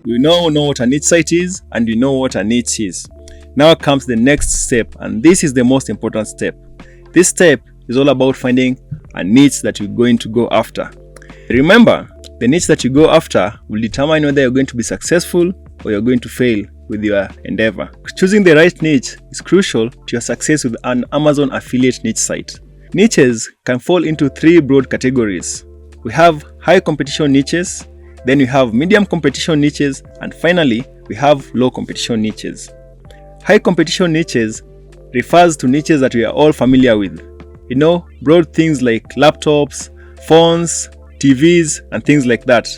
You now know what a niche site is, and you know what a niche is. Now comes the next step, and this is the most important step. This step is all about finding a niche that you're going to go after. Remember, the niche that you go after will determine whether you're going to be successful or you're going to fail with your endeavor. Choosing the right niche is crucial to your success with an Amazon affiliate niche site. Niches can fall into three broad categories. We have high competition niches, then we have medium competition niches, and finally, we have low competition niches. High competition niches refers to niches that we are all familiar with. You know, broad things like laptops, phones, TVs, and things like that.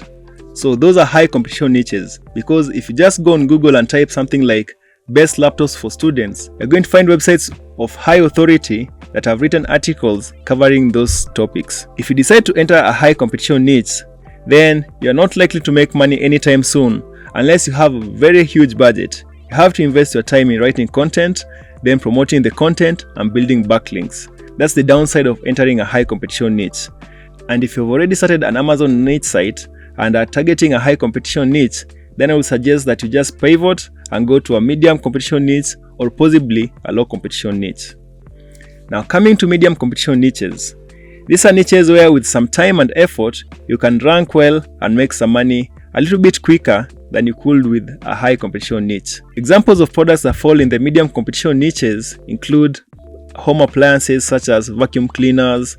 So those are high competition niches, because if you just go on Google and type something like best laptops for students, you're going to find websites of high authority that have written articles covering those topics. If you decide to enter a high competition niche, then you're not likely to make money anytime soon unless you have a very huge budget. You have to invest your time in writing content, then promoting the content and building backlinks. That's the downside of entering a high competition niche. And if you've already started an Amazon niche site and are targeting a high competition niche, then I would suggest that you just pivot and go to a medium competition niche or possibly a low competition niche. Now, coming to medium competition niches. These are niches where with some time and effort, you can rank well and make some money a little bit quicker than you could with a high competition niche. Examples of products that fall in the medium competition niches include home appliances such as vacuum cleaners,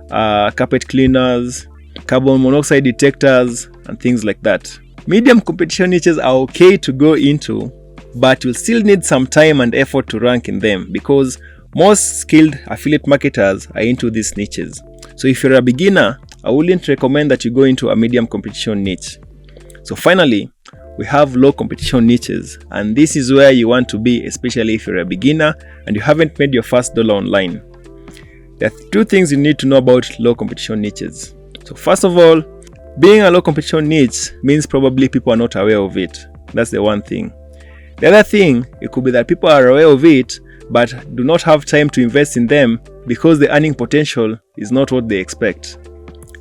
carpet cleaners, carbon monoxide detectors, and things like that. Medium competition niches are okay to go into, but you'll still need some time and effort to rank in them because most skilled affiliate marketers are into these niches. So if you're a beginner, I wouldn't recommend that you go into a medium competition niche. So finally, we have low competition niches, and this is where you want to be, especially if you're a beginner and you haven't made your first dollar online. There are two things you need to know about low competition niches. So first of all, being a low competition niche means probably people are not aware of it. That's the one thing. The other thing, it could be that people are aware of it but do not have time to invest in them because the earning potential is not what they expect.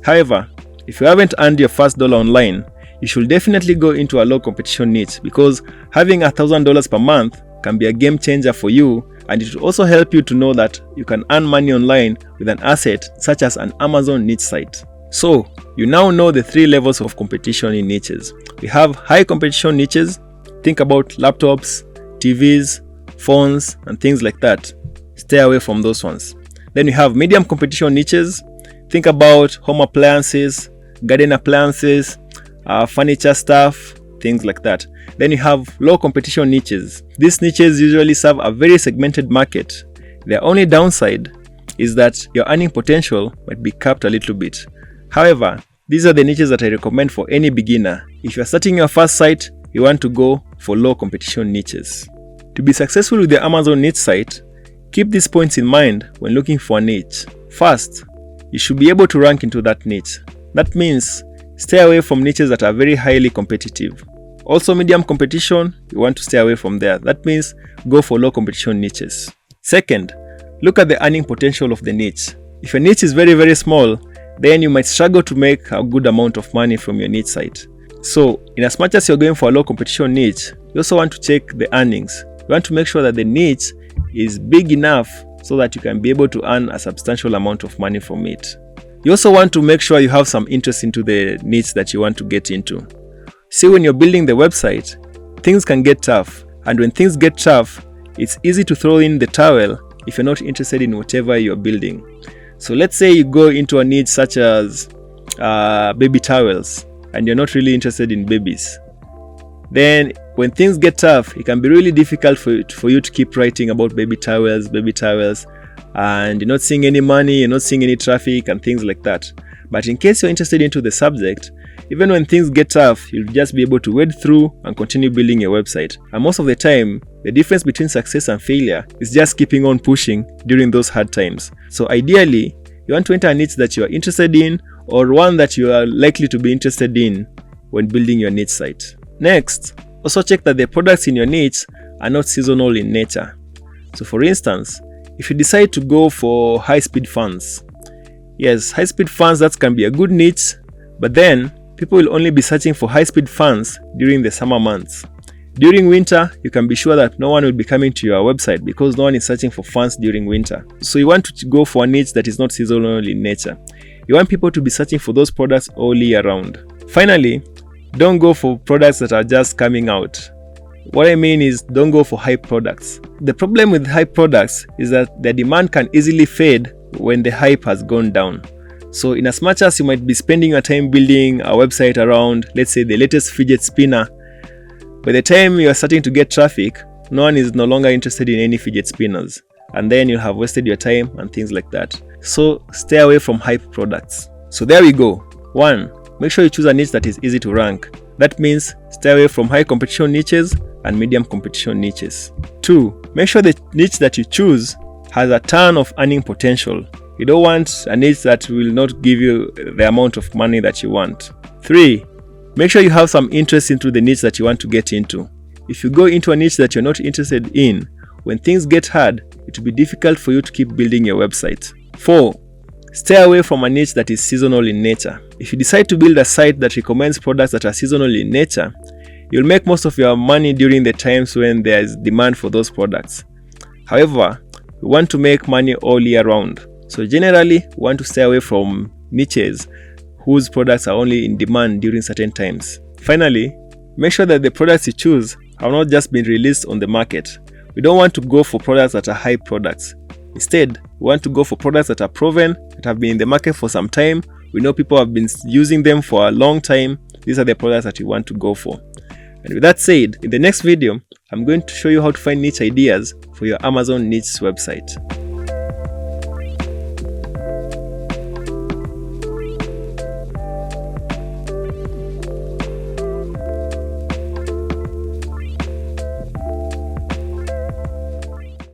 However, if you haven't earned your first dollar online, you should definitely go into a low competition niche because having $1,000 per month can be a game changer for you, and it will also help you to know that you can earn money online with an asset such as an Amazon niche site. So, you now know the three levels of competition in niches. We have high competition niches. Think about laptops, TVs, phones, and things like that. Stay away from those ones. Then we have medium competition niches. Think about home appliances, garden appliances, furniture stuff, things like that. Then you have low competition niches. These niches usually serve a very segmented market. Their only downside is that your earning potential might be capped a little bit. However, these are the niches that I recommend for any beginner. If you're starting your first site, you want to go for low competition niches. To be successful with your Amazon niche site, keep these points in mind when looking for a niche. First, you should be able to rank into that niche. That means stay away from niches that are very highly competitive. Also, medium competition, you want to stay away from there. That means go for low competition niches. Second, look at the earning potential of the niche. If your niche is very, very small, then you might struggle to make a good amount of money from your niche site. So, in as much as you're going for a low competition niche, you also want to check the earnings. You want to make sure that the niche is big enough so that you can be able to earn a substantial amount of money from it. You also want to make sure you have some interest into the niche that you want to get into. See, when you're building the website, things can get tough. And when things get tough, it's easy to throw in the towel if you're not interested in whatever you're building. So let's say you go into a niche such as baby towels and you're not really interested in babies. Then when things get tough, it can be really difficult for you to keep writing about baby towels, and you're not seeing any money, you're not seeing any traffic and things like that. But in case you're interested into the subject, even when things get tough, you'll just be able to wade through and continue building your website. And most of the time, the difference between success and failure is just keeping on pushing during those hard times. So ideally, you want to enter a niche that you are interested in or one that you are likely to be interested in when building your niche site. Next, also check that the products in your niche are not seasonal in nature. So for instance, if you decide to go for high-speed fans, yes, high-speed fans, that can be a good niche, but then people will only be searching for high-speed fans during the summer months. During winter, you can be sure that no one will be coming to your website because no one is searching for fans during winter. So you want to go for a niche that is not seasonal in nature. You want people to be searching for those products all year round. Finally, don't go for products that are just coming out. What I mean is, don't go for hype products. The problem with hype products is that their demand can easily fade when the hype has gone down. So in as much as you might be spending your time building a website around, let's say, the latest fidget spinner, by the time you are starting to get traffic, no one is no longer interested in any fidget spinners. And then you'll have wasted your time and things like that. So stay away from hype products. So there we go. 1. Make sure you choose a niche that is easy to rank. That means stay away from high competition niches and medium competition niches. 2. Make sure the niche that you choose has a ton of earning potential. You don't want a niche that will not give you the amount of money that you want. 3. Make sure you have some interest into the niche that you want to get into. If you go into a niche that you're not interested in, when things get hard, it will be difficult for you to keep building your website. 4. Stay away from a niche that is seasonal in nature. If you decide to build a site that recommends products that are seasonal in nature, you'll make most of your money during the times when there is demand for those products. However, we want to make money all year round. So generally, we want to stay away from niches whose products are only in demand during certain times. Finally, make sure that the products you choose have not just been released on the market. We don't want to go for products that are hype products. Instead, we want to go for products that are proven, that have been in the market for some time. We know people have been using them for a long time. These are the products that you want to go for. And with that said, in the next video, I'm going to show you how to find niche ideas for your Amazon niche website.